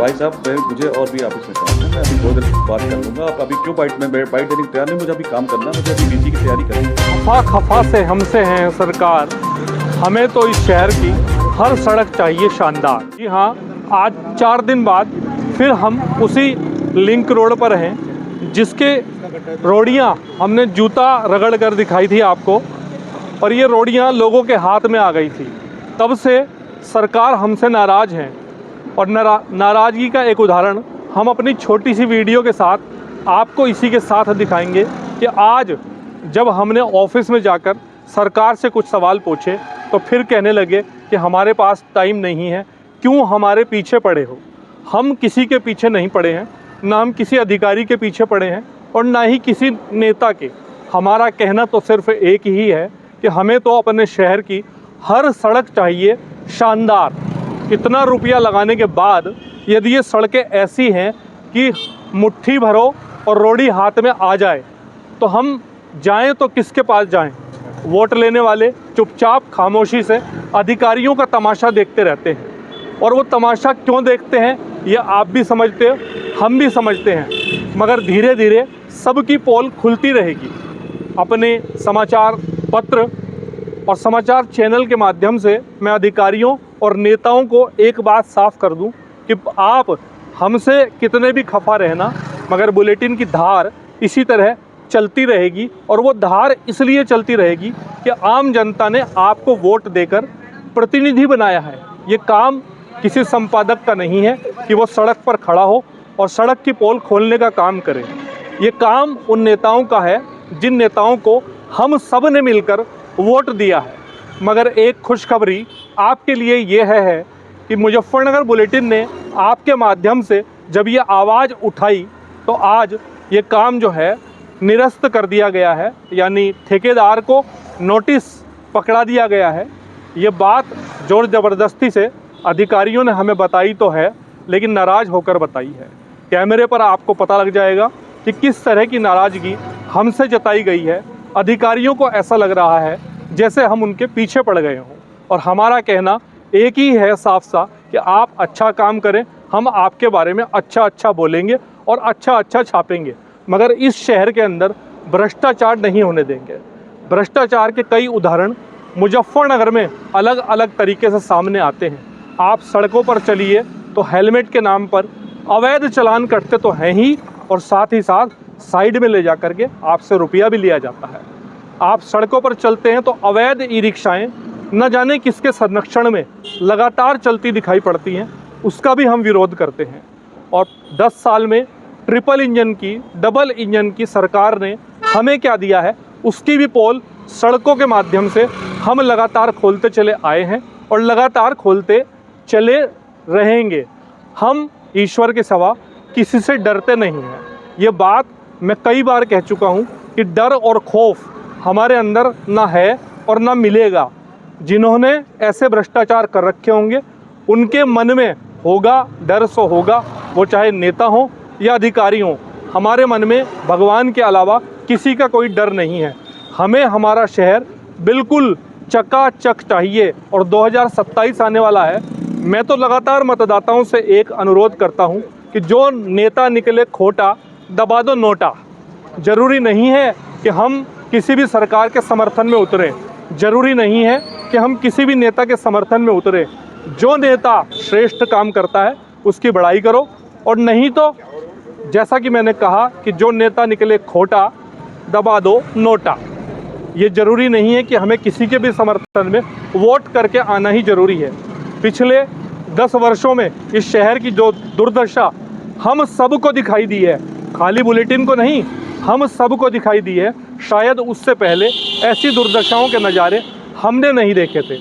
भाई साहब मुझे और भी ऑफिस में काम है, मैं अभी 2 दिन बात कर लूँगा। आप अभी क्यों बाइट देने तैयार नहीं? मुझे अभी काम करना है, मुझे अभी बीजी की तैयारी करनी है। खफा खफा से हमसे हैं सरकार, हमें तो इस शहर की हर सड़क चाहिए शानदार। जी हाँ, आज 4 दिन बाद फिर हम उसी लिंक रोड पर हैं जिसके रोडियाँ हमने जूता रगड़ कर दिखाई थी आपको, और ये रोडियाँ लोगों के हाथ में आ गई थी। तब से सरकार हमसे नाराज़ हैं, और नाराज़गी का एक उदाहरण हम अपनी छोटी सी वीडियो के साथ आपको इसी के साथ दिखाएंगे कि आज जब हमने ऑफिस में जाकर सरकार से कुछ सवाल पूछे तो फिर कहने लगे कि हमारे पास टाइम नहीं है, क्यों हमारे पीछे पड़े हो। हम किसी के पीछे नहीं पड़े हैं, ना हम किसी अधिकारी के पीछे पड़े हैं और ना ही किसी नेता के। हमारा कहना तो सिर्फ एक ही है कि हमें तो अपने शहर की हर सड़क चाहिए शानदार। इतना रुपया लगाने के बाद यदि ये सड़कें ऐसी हैं कि मुट्ठी भरो और रोड़ी हाथ में आ जाए तो हम जाएं तो किसके पास जाएं? वोट लेने वाले चुपचाप खामोशी से अधिकारियों का तमाशा देखते रहते हैं, और वो तमाशा क्यों देखते हैं ये आप भी समझते हो, हम भी समझते हैं। मगर धीरे धीरे सबकी पोल खुलती रहेगी। अपने समाचार पत्र और समाचार चैनल के माध्यम से मैं अधिकारियों और नेताओं को एक बात साफ कर दूं कि आप हमसे कितने भी खफा रहना, मगर बुलेटिन की धार इसी तरह चलती रहेगी। और वो धार इसलिए चलती रहेगी कि आम जनता ने आपको वोट देकर प्रतिनिधि बनाया है। ये काम किसी संपादक का नहीं है कि वो सड़क पर खड़ा हो और सड़क की पोल खोलने का काम करे। ये काम उन नेताओं का है जिन नेताओं को हम सब ने मिलकर वोट दिया है। मगर एक खुशखबरी आपके लिए ये है कि मुजफ्फरनगर बुलेटिन ने आपके माध्यम से जब ये आवाज़ उठाई तो आज ये काम जो है निरस्त कर दिया गया है, यानी ठेकेदार को नोटिस पकड़ा दिया गया है। ये बात जोर ज़बरदस्ती से अधिकारियों ने हमें बताई तो है, लेकिन नाराज़ होकर बताई है। कैमरे पर आपको पता लग जाएगा कि किस तरह की नाराज़गी हमसे जताई गई है। अधिकारियों को ऐसा लग रहा है जैसे हम उनके पीछे पड़ गए हों, और हमारा कहना एक ही है साफ सा कि आप अच्छा काम करें, हम आपके बारे में अच्छा बोलेंगे और अच्छा छापेंगे। मगर इस शहर के अंदर भ्रष्टाचार नहीं होने देंगे। भ्रष्टाचार के कई उदाहरण मुजफ्फरनगर में अलग अलग तरीके से सामने आते हैं। आप सड़कों पर चलिए तो हेलमेट के नाम पर अवैध चालान कटते तो हैं ही, और साथ ही साथ साइड में ले जा कर के आपसे रुपया भी लिया जाता है। आप सड़कों पर चलते हैं तो अवैध ई रिक्शाएँ न जाने किसके संरक्षण में लगातार चलती दिखाई पड़ती हैं, उसका भी हम विरोध करते हैं। और 10 साल में ट्रिपल इंजन की, डबल इंजन की सरकार ने हमें क्या दिया है, उसकी भी पोल सड़कों के माध्यम से हम लगातार खोलते चले आए हैं और लगातार खोलते चले रहेंगे। हम ईश्वर के सिवा किसी से डरते नहीं हैं। ये बात मैं कई बार कह चुका हूँ कि डर और खौफ हमारे अंदर ना है और ना मिलेगा। जिन्होंने ऐसे भ्रष्टाचार कर रखे होंगे उनके मन में होगा डर, सो होगा, वो चाहे नेता हो या अधिकारी हो। हमारे मन में भगवान के अलावा किसी का कोई डर नहीं है। हमें हमारा शहर बिल्कुल चकाचक चाहिए, और 2027 आने वाला है। मैं तो लगातार मतदाताओं से एक अनुरोध करता हूं कि जो नेता निकले खोटा, दबा दो नोटा। ज़रूरी नहीं है कि हम किसी भी सरकार के समर्थन में उतरें, ज़रूरी नहीं है कि हम किसी भी नेता के समर्थन में उतरें। जो नेता श्रेष्ठ काम करता है उसकी बड़ाई करो, और नहीं तो जैसा कि मैंने कहा कि जो नेता निकले खोटा, दबा दो नोटा। ये ज़रूरी नहीं है कि हमें किसी के भी समर्थन में वोट करके आना ही ज़रूरी है। पिछले 10 वर्षों में इस शहर की जो दुर्दशा हम सबको दिखाई दी है, खाली बुलेटिन को नहीं, हम सबको दिखाई दी है। शायद उससे पहले ऐसी दुर्दशाओं के नज़ारे हमने नहीं देखे थे,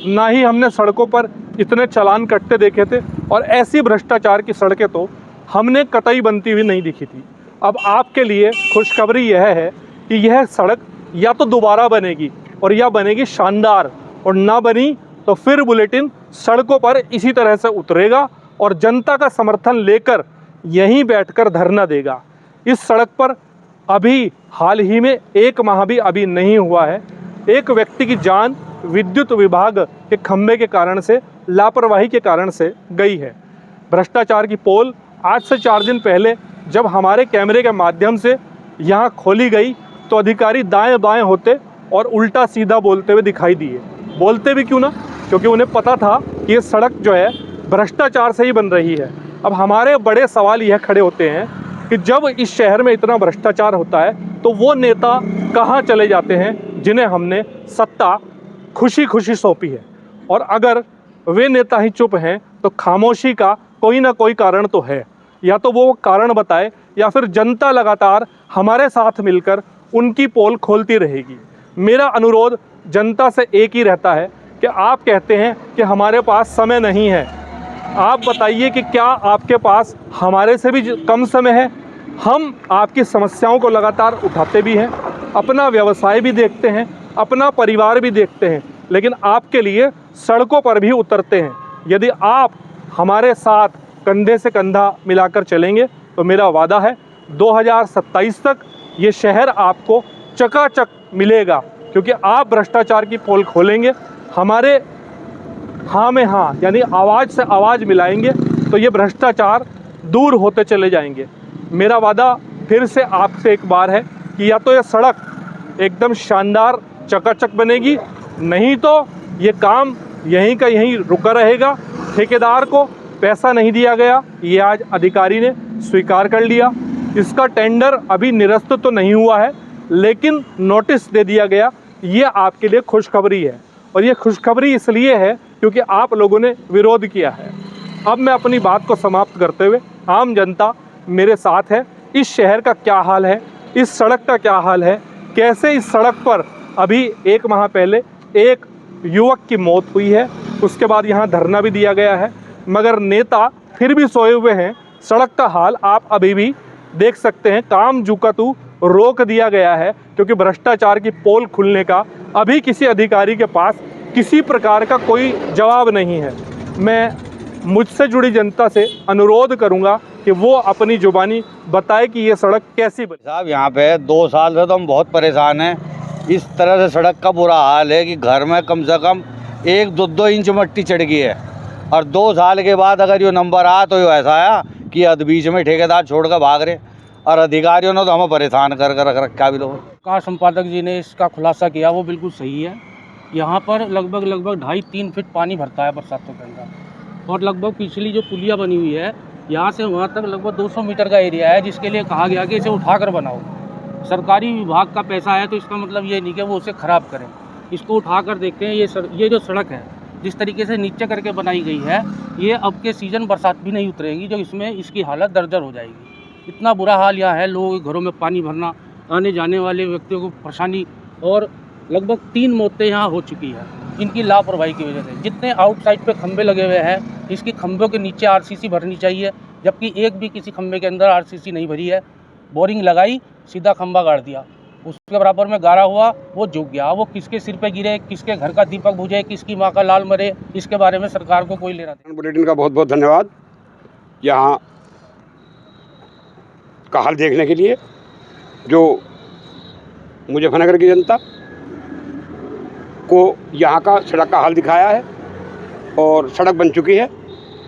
ना ही हमने सड़कों पर इतने चालान कटते देखे थे, और ऐसी भ्रष्टाचार की सड़कें तो हमने कतई बनती हुई नहीं दिखी थी। अब आपके लिए खुशखबरी यह है कि यह सड़क या तो दोबारा बनेगी और या बनेगी शानदार, और ना बनी तो फिर बुलेटिन सड़कों पर इसी तरह से उतरेगा और जनता का समर्थन लेकर यहीं बैठकर धरना देगा। इस सड़क पर अभी हाल ही में 1 माह भी अभी नहीं हुआ है, एक व्यक्ति की जान विद्युत विभाग के खंभे के कारण से, लापरवाही के कारण से गई है। भ्रष्टाचार की पोल आज से 4 दिन पहले जब हमारे कैमरे के माध्यम से यहाँ खोली गई तो अधिकारी दाएं बाएं होते और उल्टा सीधा बोलते हुए दिखाई दिए। बोलते भी क्यों ना, क्योंकि उन्हें पता था कि ये सड़क जो है भ्रष्टाचार से ही बन रही है। अब हमारे बड़े सवाल यह खड़े होते हैं कि जब इस शहर में इतना भ्रष्टाचार होता है तो वो नेता कहाँ चले जाते हैं जिन्हें हमने सत्ता खुशी खुशी सौंपी है। और अगर वे नेता ही चुप हैं तो खामोशी का कोई ना कोई कारण तो है। या तो वो कारण बताए या फिर जनता लगातार हमारे साथ मिलकर उनकी पोल खोलती रहेगी। मेरा अनुरोध जनता से एक ही रहता है कि आप कहते हैं कि हमारे पास समय नहीं है, आप बताइए कि क्या आपके पास हमारे से भी कम समय है। हम आपकी समस्याओं को लगातार उठाते भी हैं, अपना व्यवसाय भी देखते हैं, अपना परिवार भी देखते हैं, लेकिन आपके लिए सड़कों पर भी उतरते हैं। यदि आप हमारे साथ कंधे से कंधा मिलाकर चलेंगे तो मेरा वादा है 2027 तक ये शहर आपको चकाचक मिलेगा, क्योंकि आप भ्रष्टाचार की पोल खोलेंगे, हमारे हाँ में हाँ यानी आवाज़ से आवाज़ मिलाएंगे तो ये भ्रष्टाचार दूर होते चले जाएंगे। मेरा वादा फिर से आपसे एक बार है कि या तो ये सड़क एकदम शानदार चकाचक बनेगी, नहीं तो ये काम यहीं का यहीं रुका रहेगा। ठेकेदार को पैसा नहीं दिया गया, ये आज अधिकारी ने स्वीकार कर लिया। इसका टेंडर अभी निरस्त तो नहीं हुआ है, लेकिन नोटिस दे दिया गया। ये आपके लिए खुशखबरी है, और ये खुशखबरी इसलिए है क्योंकि आप लोगों ने विरोध किया है। अब मैं अपनी बात को समाप्त करते हुए, आम जनता मेरे साथ है, इस शहर का क्या हाल है, इस सड़क का क्या हाल है, कैसे इस सड़क पर अभी 1 माह पहले एक युवक की मौत हुई है, उसके बाद यहाँ धरना भी दिया गया है, मगर नेता फिर भी सोए हुए हैं। सड़क का हाल आप अभी भी देख सकते हैं, काम जुकातू रोक दिया गया है क्योंकि भ्रष्टाचार की पोल खुलने का अभी किसी अधिकारी के पास किसी प्रकार का कोई जवाब नहीं है। मैं मुझसे जुड़ी जनता से अनुरोध करूंगा कि वो अपनी जुबानी बताए कि ये सड़क कैसी बनी। साहब यहाँ पे 2 साल से तो हम बहुत परेशान हैं। इस तरह से सड़क का बुरा हाल है कि घर में कम से कम 1-2 इंच मिट्टी चढ़ गई है, और 2 साल के बाद अगर ये नंबर आया तो ये ऐसा आया कि अध बीच में ठेकेदार छोड़कर भाग रहे, और अधिकारियों ने तो हमें परेशान कर रख रखा भी लोग। कार संपादक जी ने इसका खुलासा किया, वो बिल्कुल सही है। यहाँ पर लगभग 2.5-3 फीट पानी भरता है बरसातों के अंदर, और लगभग पिछली जो पुलिया बनी हुई है यहाँ से वहाँ तक लगभग 200 मीटर का एरिया है, जिसके लिए कहा गया कि इसे उठाकर बनाओ। सरकारी विभाग का पैसा है तो इसका मतलब ये नहीं कि वो उसे ख़राब करें, इसको उठाकर देखते हैं। ये जो सड़क है जिस तरीके से नीचे करके बनाई गई है, ये अब के सीज़न बरसात भी नहीं उतरेगी, जो इसमें इसकी हालत दर्जर हो जाएगी। इतना बुरा हाल यहाँ है, लोगों के घरों में पानी भरना, आने जाने वाले व्यक्तियों को परेशानी, और लगभग 3 मौतें यहाँ हो चुकी है इनकी लापरवाही की वजह से। जितने आउटसाइड पे खंभे लगे हुए हैं, इसकी खंभों के नीचे आरसीसी भरनी चाहिए, जबकि एक भी किसी खंभे के अंदर आरसीसी नहीं भरी है। बोरिंग लगाई, सीधा खंभा गाड़ दिया, उसके बराबर में गारा हुआ, वो झुक गया। वो किसके सिर पे गिरे, किसके घर का दीपक बुझे, किसकी माँ का लाल मरे, इसके बारे में सरकार को कोई लेना नहीं। बुलेटिन का बहुत बहुत धन्यवाद यहाँ का हाल देखने के लिए। जो मुजफ्फरनगर की जनता को यहाँ का सड़क का हाल दिखाया है, और सड़क बन चुकी है।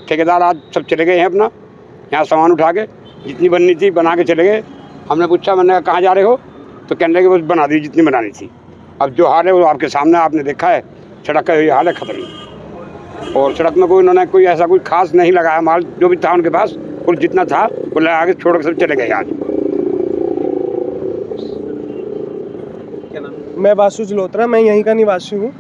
ठेकेदार आज सब चले गए हैं अपना यहाँ सामान उठा के, जितनी बननी थी बना के चले गए। हमने पूछा, मैंने कहा कहाँ जा रहे हो, तो कहने लगे बस बना दी जितनी बनानी थी। अब जो हाल है वो आपके सामने आपने देखा है, सड़क का ये हाल है खत्म। और सड़क में कोई उन्होंने कोई ऐसा कोई खास नहीं लगाया, माल जो भी था उनके पास कुल जितना था वो लगा के छोड़ के सब चले गए। आज मैं वासु जलोत्रा, मैं यहीं का निवासी हूँ।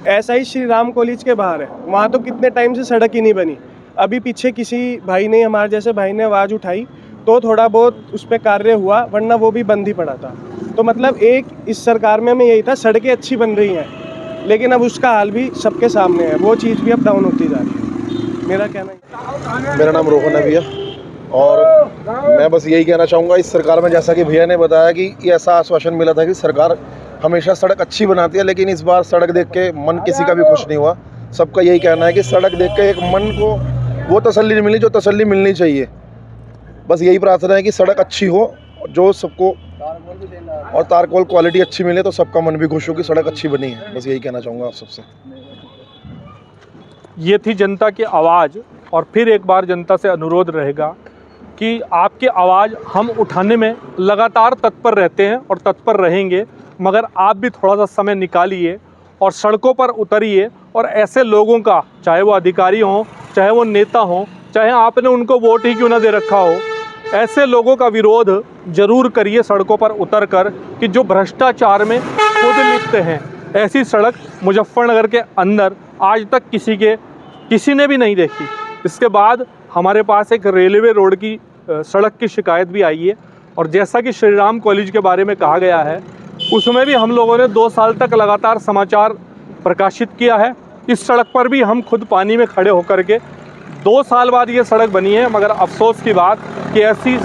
ऐसा ही श्री राम कॉलेज के बाहर है, वहाँ तो कितने टाइम से सड़क ही नहीं बनी। अभी पीछे किसी भाई ने, हमारे जैसे भाई ने आवाज़ उठाई तो थोड़ा बहुत उस पर कार्य हुआ, वरना वो भी बंद ही पड़ा था। तो मतलब एक इस सरकार में यही था, सड़कें अच्छी बन रही हैं, लेकिन अब उसका हाल भी सबके सामने है, वो चीज़ भी अब डाउन होती जा रही है। मेरा कहना है। मेरा नाम रोहन है भैया, और मैं बस यही कहना चाहूँगा, इस सरकार में जैसा कि भैया ने बताया कि ये ऐसा आश्वासन मिला था कि सरकार हमेशा सड़क अच्छी बनाती है, लेकिन इस बार सड़क देख के मन किसी का भी खुश नहीं हुआ। सबका यही कहना है कि सड़क देख के एक मन को वो तसल्ली नहीं मिली जो तसल्ली मिलनी चाहिए। बस यही प्रार्थना है कि सड़क अच्छी हो, जो सबको, और तारकोल क्वालिटी अच्छी मिले तो सबका मन भी खुश हो कि सड़क अच्छी बनी है। बस यही कहना चाहूँगा आप सबसे। ये थी जनता की आवाज़ और फिर एक बार जनता से अनुरोध रहेगा कि आपकी आवाज़ हम उठाने में लगातार तत्पर रहते हैं और तत्पर रहेंगे, मगर आप भी थोड़ा सा समय निकालिए और सड़कों पर उतरिए और ऐसे लोगों का, चाहे वो अधिकारी हों, चाहे वो नेता हों, चाहे आपने उनको वोट ही क्यों ना दे रखा हो, ऐसे लोगों का विरोध जरूर करिए सड़कों पर उतर कर, कि जो भ्रष्टाचार में खुद लिप्त हैं। ऐसी सड़क मुजफ्फरनगर के अंदर आज तक किसी ने भी नहीं देखी। इसके बाद हमारे पास एक रेलवे रोड की सड़क की शिकायत भी आई है, और जैसा कि श्री राम कॉलेज के बारे में कहा गया है, उसमें भी हम लोगों ने 2 साल तक लगातार समाचार प्रकाशित किया है। इस सड़क पर भी हम खुद पानी में खड़े होकर के 2 साल बाद ये सड़क बनी है, मगर अफसोस की बात कि ऐसी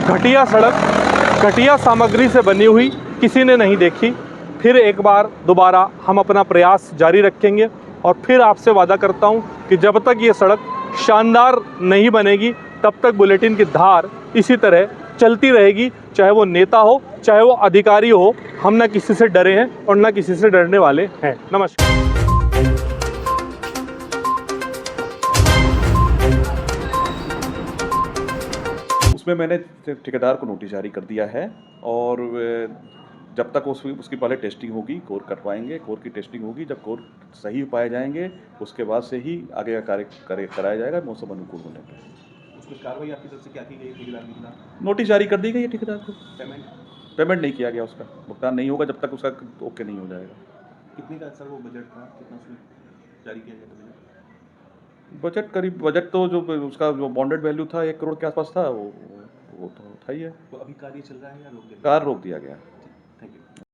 घटिया सड़क घटिया सामग्री से बनी हुई किसी ने नहीं देखी। फिर एक बार दोबारा हम अपना प्रयास जारी रखेंगे और फिर आपसे वादा करता हूँ कि जब तक ये सड़क शानदार नहीं बनेगी तब तक बुलेटिन की धार इसी तरह चलती रहेगी, चाहे वो नेता हो, चाहे वो अधिकारी हो। हम ना किसी से डरे हैं और ना किसी से डरने वाले हैं। नमस्कार। उसमें मैंने ठेकेदार को नोटिस जारी कर दिया है, और जब तक उसकी पहले टेस्टिंग होगी, कोर करवाएंगे, कोर की टेस्टिंग होगी, जब कोर सही पाए जाएंगे उसके बाद से ही आगे का कार्य कराया जाएगा मौसम अनुकूल होने पर। उसमें कार्रवाई आपकी तरफ से क्या की गई ठेकेदार के खिलाफ? नोटिस जारी कर दी गई है ठेकेदार को। पेमेंट नहीं किया गया, उसका भुगतान नहीं होगा जब तक उसका ओके नहीं हो जाएगा। कितने का सर वो बजट था, कितना उसमें जारी किया गया था बजट तो जो उसका जो बॉन्डेड वैल्यू था 1 करोड़ के आसपास था, वो तो था ही है। तो अभी कार्य चल रहा है या रोक दिया? कार्य रोक दिया गया।